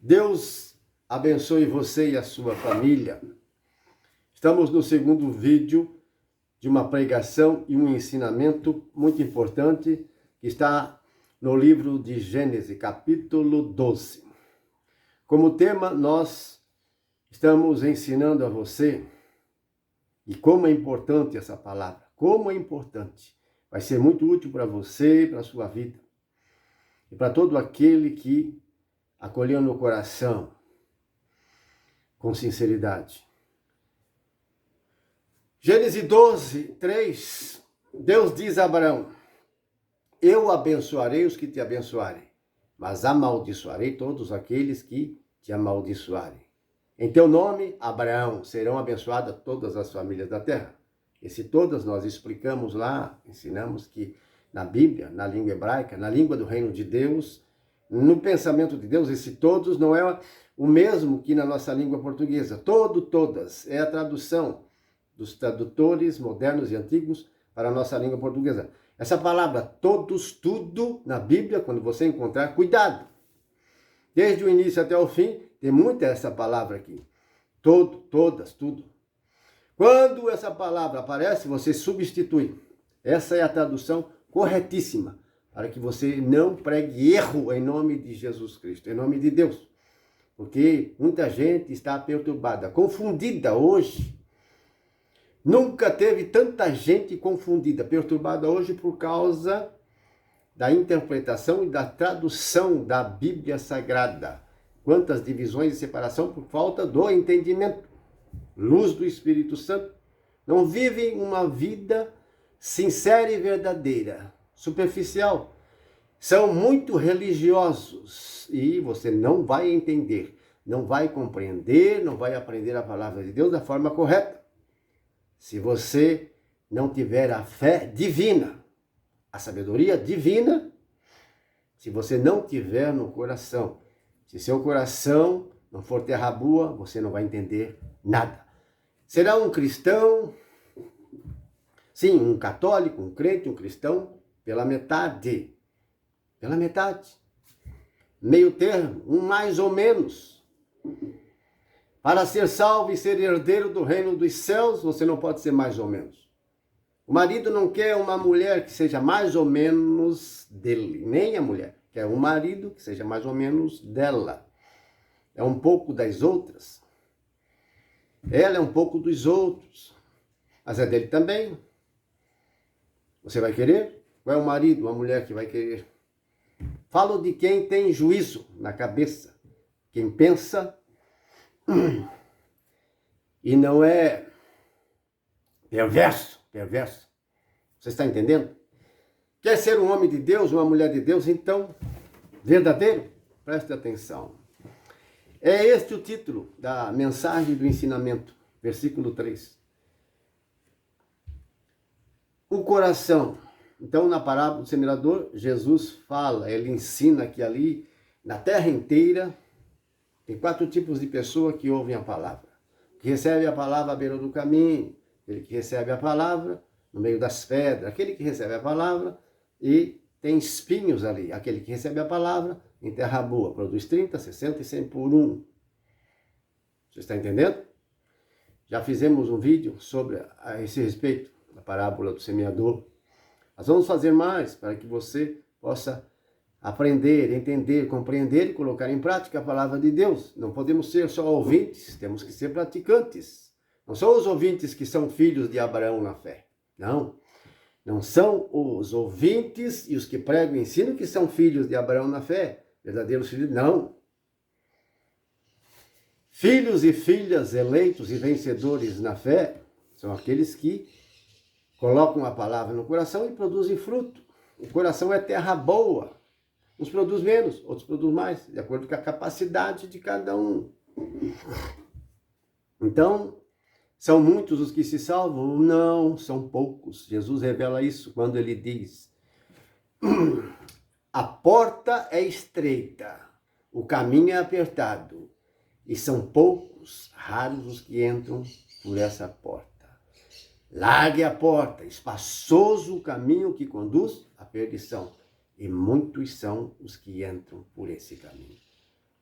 Deus abençoe você e a sua família. Estamos no segundo vídeo de uma pregação e um ensinamento muito importante que está no livro de Gênesis, capítulo 12. Como tema, nós estamos ensinando a você e como é importante essa palavra, como é importante. Vai ser muito útil para você, para a sua vida e para todo aquele que acolheu no coração com sinceridade. Gênesis 12, 3, Deus diz a Abraão: eu abençoarei os que te abençoarem, mas amaldiçoarei todos aqueles que te amaldiçoarem. Em teu nome, Abraão, serão abençoadas todas as famílias da terra. Esse todas nós explicamos lá, ensinamos que na Bíblia, na língua hebraica, na língua do reino de Deus, no pensamento de Deus, esse todos não é o mesmo que na nossa língua portuguesa. Todas, é a tradução dos tradutores modernos e antigos para a nossa língua portuguesa. Essa palavra todos, tudo, na Bíblia, quando você encontrar, cuidado. Desde o início até o fim, tem muita essa palavra aqui. Todas, tudo. Quando essa palavra aparece, você substitui. Essa é a tradução corretíssima, para que você não pregue erro em nome de Jesus Cristo, em nome de Deus. Porque muita gente está perturbada, confundida hoje. Nunca teve tanta gente confundida, perturbada hoje por causa da interpretação e da tradução da Bíblia Sagrada. Quantas divisões e separação por falta do entendimento. Luz do Espírito Santo. Não vivem uma vida sincera e verdadeira, superficial. São muito religiosos e você não vai entender, não vai compreender, não vai aprender a palavra de Deus da forma correta. Se você não tiver a fé divina, a sabedoria divina, se você não tiver no coração, se seu coração não for terra boa, você não vai entender nada. Será um cristão, sim, um católico, um crente, um cristão, pela metade. Pela metade. Meio termo, um mais ou menos. Para ser salvo e ser herdeiro do reino dos céus, você não pode ser mais ou menos. O marido não quer uma mulher que seja mais ou menos dele, nem a mulher. Quer um marido que seja mais ou menos dela. É um pouco das outras. Ela é um pouco dos outros. Mas é dele também. Você vai querer? Qual é o marido, uma mulher que vai querer? Falo de quem tem juízo na cabeça. Quem pensa e não é perverso. Você está entendendo? Quer ser um homem de Deus, uma mulher de Deus, então, verdadeiro? Preste atenção. É este o título da mensagem do ensinamento, versículo 3. O coração. Então, na parábola do semeador, Jesus fala, ele ensina que ali, na terra inteira, tem 4 tipos de pessoa que ouvem a palavra. Que recebe a palavra à beira do caminho, aquele que recebe a palavra no meio das pedras, aquele que recebe a palavra e tem espinhos ali, aquele que recebe a palavra em terra boa, produz 30, 60 e 100 por 1. Você está entendendo? Já fizemos um vídeo sobre a esse respeito, a parábola do semeador. Nós vamos fazer mais para que você possa aprender, entender, compreender e colocar em prática a palavra de Deus. Não podemos ser só ouvintes, temos que ser praticantes. Não são os ouvintes que são filhos de Abraão na fé. Não são os ouvintes e os que pregam e ensinam que são filhos de Abraão na fé. Verdadeiros filhos, não. Filhos e filhas eleitos e vencedores na fé são aqueles que colocam a palavra no coração e produzem fruto. O coração é terra boa. Uns produz menos, outros produz mais, de acordo com a capacidade de cada um. Então, são muitos os que se salvam? Não, são poucos. Jesus revela isso quando ele diz: a porta é estreita, o caminho é apertado, e são poucos, raros os que entram por essa porta. Largue a porta, espaçoso o caminho que conduz à perdição, e muitos são os que entram por esse caminho.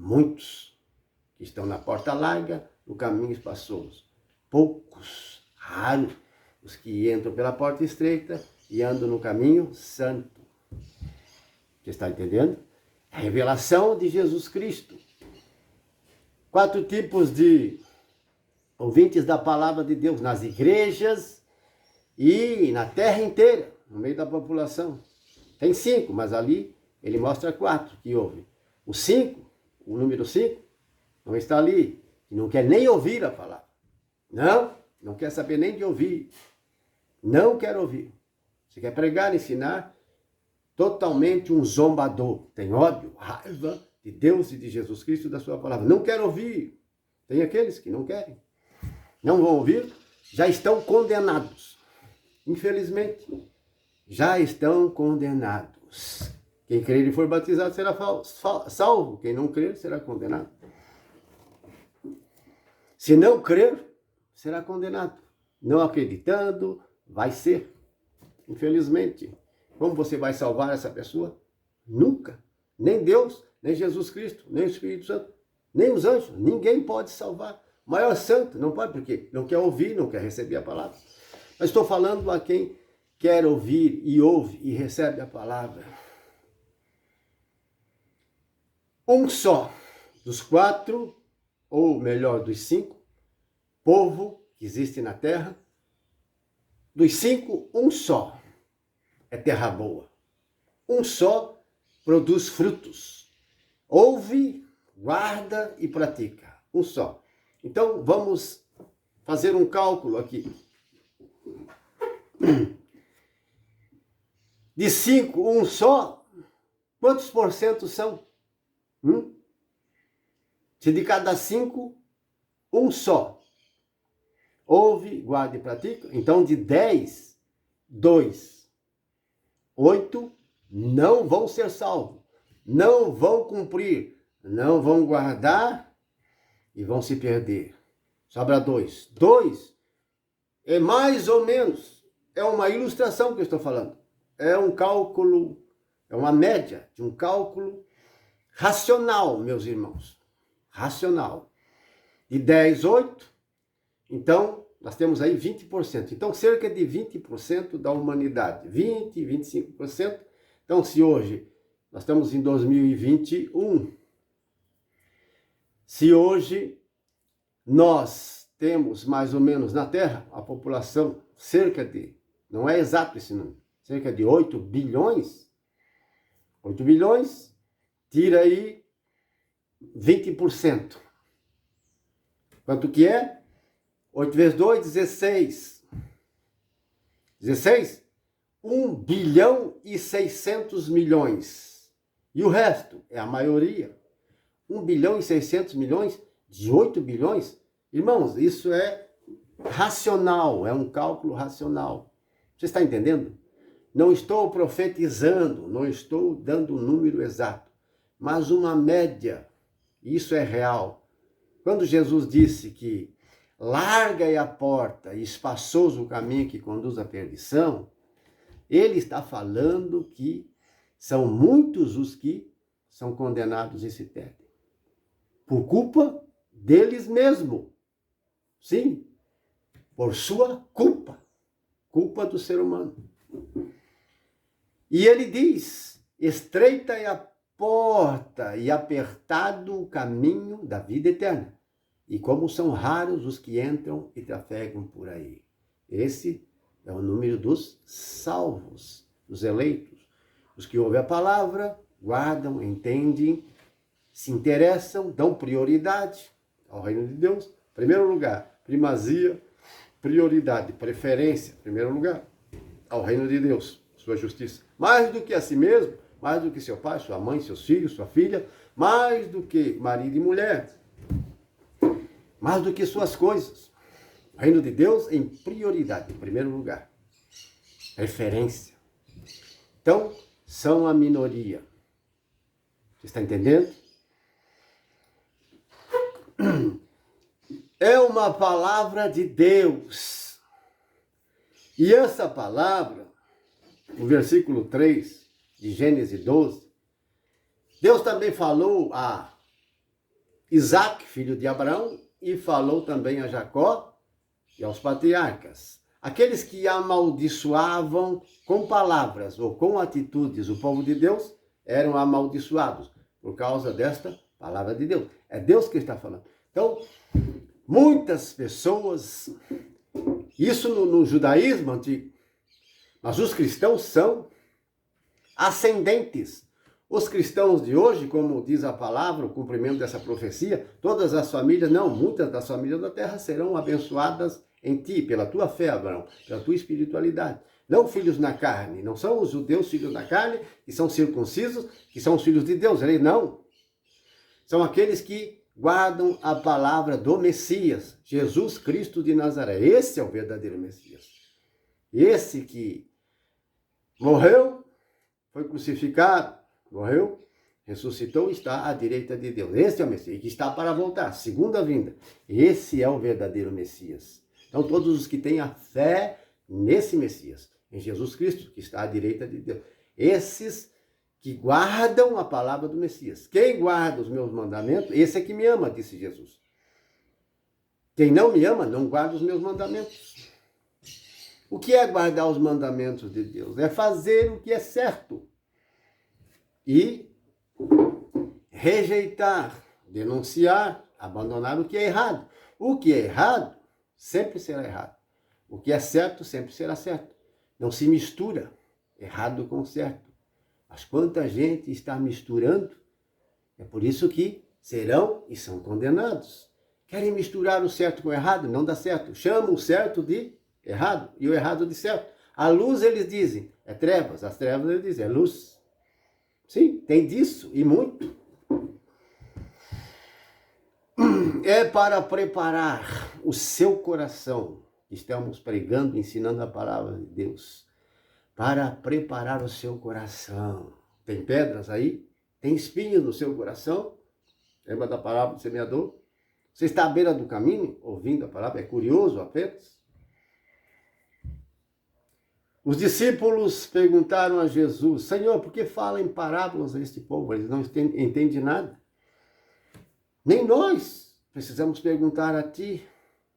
Muitos que estão na porta larga, no caminho espaçoso. Poucos, raros, os que entram pela porta estreita e andam no caminho santo. Você está entendendo? A revelação de Jesus Cristo. 4 tipos de ouvintes da palavra de Deus nas igrejas e na terra inteira, no meio da população. Tem 5, mas ali ele mostra 4 que houve. O 5, o número 5, não está ali. E não quer nem ouvir a palavra. Não quer saber nem de ouvir. Não quer ouvir. Você quer pregar, ensinar, totalmente um zombador. Tem ódio, raiva de Deus e de Jesus Cristo e da sua palavra. Não quer ouvir. Tem aqueles que não querem. Não vão ouvir, já estão condenados. Infelizmente, já estão condenados. Quem crer e for batizado será salvo. Quem não crer será condenado. Se não crer, será condenado. Não acreditando, vai ser. Infelizmente. Como você vai salvar essa pessoa? Nunca. Nem Deus, nem Jesus Cristo, nem o Espírito Santo, nem os anjos. Ninguém pode salvar. O maior santo não pode, porque não quer ouvir, não quer receber a palavra. Mas estou falando a quem quer ouvir e ouve e recebe a palavra. Um só dos 4, ou melhor, dos 5, povo que existe na terra, dos 5, um só é terra boa. Um só produz frutos. Ouve, guarda e pratica. Um só. Então, vamos fazer um cálculo aqui. De 5, um só, quantos por cento são? Se de cada 5, um só ouve, guarda e pratica, então de 10, 2, 8 não vão ser salvos, não vão cumprir, não vão guardar e vão se perder. Sobra 2. 2 é mais ou menos, é uma ilustração que eu estou falando. É um cálculo, é uma média de um cálculo racional, meus irmãos. Racional. De 10, 8, então nós temos aí 20%. Então cerca de 20% da humanidade. 20, 25%. Então se hoje nós estamos em 2021, se hoje nós temos mais ou menos na Terra a população cerca de, não é exato esse número, cerca de 8 bilhões, 8 bilhões, tira aí 20%. Quanto que é? 8 vezes 2, 16. 16? 1 bilhão e 600 milhões. E o resto é a maioria. 1 bilhão e 600 milhões de 8 bilhões? Irmãos, isso é racional, é um cálculo racional. Você está entendendo? Não estou profetizando, não estou dando um número exato, mas uma média. Isso é real. Quando Jesus disse que larga é a porta e espaçoso o caminho que conduz à perdição, ele está falando que são muitos os que são condenados e se perdem. Por culpa deles mesmos. Sim, por sua culpa. Culpa do ser humano. E ele diz, estreita é a porta e apertado o caminho da vida eterna. E como são raros os que entram e trafegam por aí. Esse é o número dos salvos, dos eleitos. Os que ouvem a palavra, guardam, entendem, se interessam, dão prioridade ao reino de Deus. Primeiro lugar, primazia, prioridade, preferência, primeiro lugar, ao reino de Deus, sua justiça. Mais do que a si mesmo, mais do que seu pai, sua mãe, seus filhos, sua filha, mais do que marido e mulher, mais do que suas coisas. O reino de Deus em prioridade, em primeiro lugar. Preferência. Então, são a minoria. Você está entendendo? É uma palavra de Deus. E essa palavra, no versículo 3 de Gênesis 12, Deus também falou a Isaac, filho de Abraão, e falou também a Jacó e aos patriarcas. Aqueles que amaldiçoavam com palavras ou com atitudes o povo de Deus eram amaldiçoados por causa desta palavra de Deus. É Deus que está falando. Então, muitas pessoas, isso no judaísmo antigo, mas os cristãos são ascendentes. Os cristãos de hoje, como diz a palavra, o cumprimento dessa profecia, todas as famílias, não, muitas das famílias da terra serão abençoadas em ti, pela tua fé, Abraão, pela tua espiritualidade. Não filhos na carne, não são os judeus filhos da carne, que são circuncisos, que são os filhos de Deus. Ele não. São aqueles que guardam a palavra do Messias, Jesus Cristo de Nazaré. Esse é o verdadeiro Messias. Esse que morreu, foi crucificado, morreu, ressuscitou e está à direita de Deus. Esse é o Messias, e que está para voltar, segunda vinda. Esse é o verdadeiro Messias. Então, todos os que têm a fé nesse Messias, em Jesus Cristo, que está à direita de Deus, esses que guardam a palavra do Messias. Quem guarda os meus mandamentos, esse é que me ama, disse Jesus. Quem não me ama, não guarda os meus mandamentos. O que é guardar os mandamentos de Deus? É fazer o que é certo e rejeitar, denunciar, abandonar o que é errado. O que é errado sempre será errado. O que é certo sempre será certo. Não se mistura errado com certo. Mas quanta gente está misturando, é por isso que serão e são condenados. Querem misturar o certo com o errado? Não dá certo. Chamam o certo de errado e o errado de certo. A luz, eles dizem, é trevas. As trevas, eles dizem, é luz. Sim, tem disso e muito. É para preparar o seu coração. Estamos pregando, ensinando a palavra de Deus. Para preparar o seu coração. Tem pedras aí? Tem espinhos no seu coração? Lembra da parábola do semeador? Você está à beira do caminho, ouvindo a palavra? É curioso apenas? Os discípulos perguntaram a Jesus, Senhor, por que fala em parábolas a este povo? Eles não entendem nada. Nem nós precisamos perguntar a ti.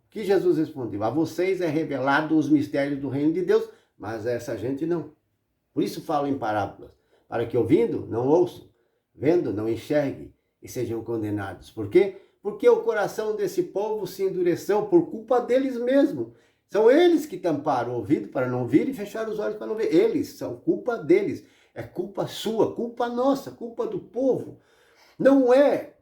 O que Jesus respondeu? A vocês é revelado os mistérios do reino de Deus, mas essa gente não. Por isso falo em parábolas, para que ouvindo, não ouçam, vendo, não enxerguem e sejam condenados. Por quê? Porque o coração desse povo se endureceu por culpa deles mesmos. São eles que tamparam o ouvido para não ouvir e fecharam os olhos para não ver. Eles, são culpa deles. É culpa sua, culpa nossa, culpa do povo. Não é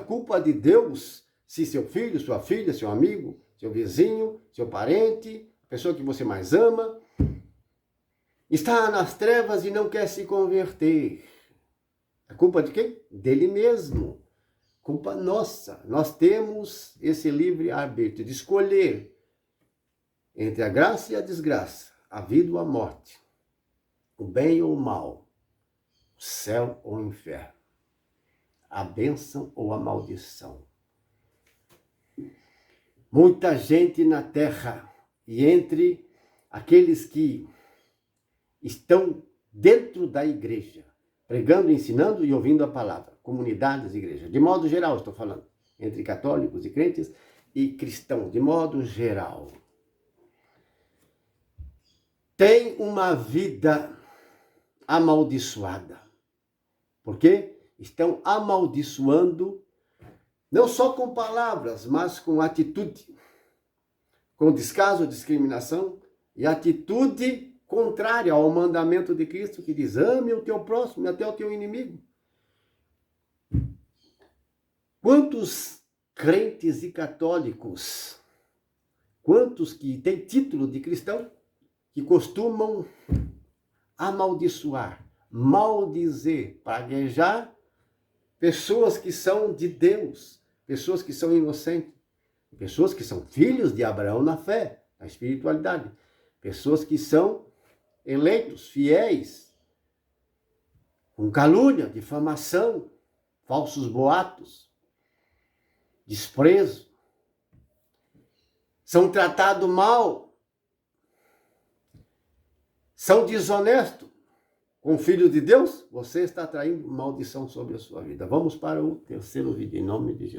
culpa de Deus se seu filho, sua filha, seu amigo, seu vizinho, seu parente, a pessoa que você mais ama, está nas trevas e não quer se converter. É culpa de quem? Dele mesmo. Culpa nossa. Nós temos esse livre-arbítrio de escolher entre a graça e a desgraça, a vida ou a morte, o bem ou o mal, o céu ou o inferno, a bênção ou a maldição. Muita gente na terra e entre aqueles que estão dentro da igreja, pregando, ensinando e ouvindo a palavra, comunidades, igrejas, de modo geral estou falando, entre católicos e crentes e cristãos, de modo geral. Tem uma vida amaldiçoada. Por quê? Estão amaldiçoando, não só com palavras, mas com atitude, com descaso, discriminação e atitude contrária ao mandamento de Cristo que diz, ame o teu próximo e até o teu inimigo. Quantos crentes e católicos, quantos que têm título de cristão, que costumam amaldiçoar, maldizer, praguejar pessoas que são de Deus, pessoas que são inocentes, pessoas que são filhos de Abraão na fé, na espiritualidade, pessoas que são eleitos, fiéis, com calúnia, difamação, falsos boatos, desprezo, são tratados mal, são desonestos com o Filho de Deus, você está traindo maldição sobre a sua vida. Vamos para o terceiro vídeo, em nome de Jesus.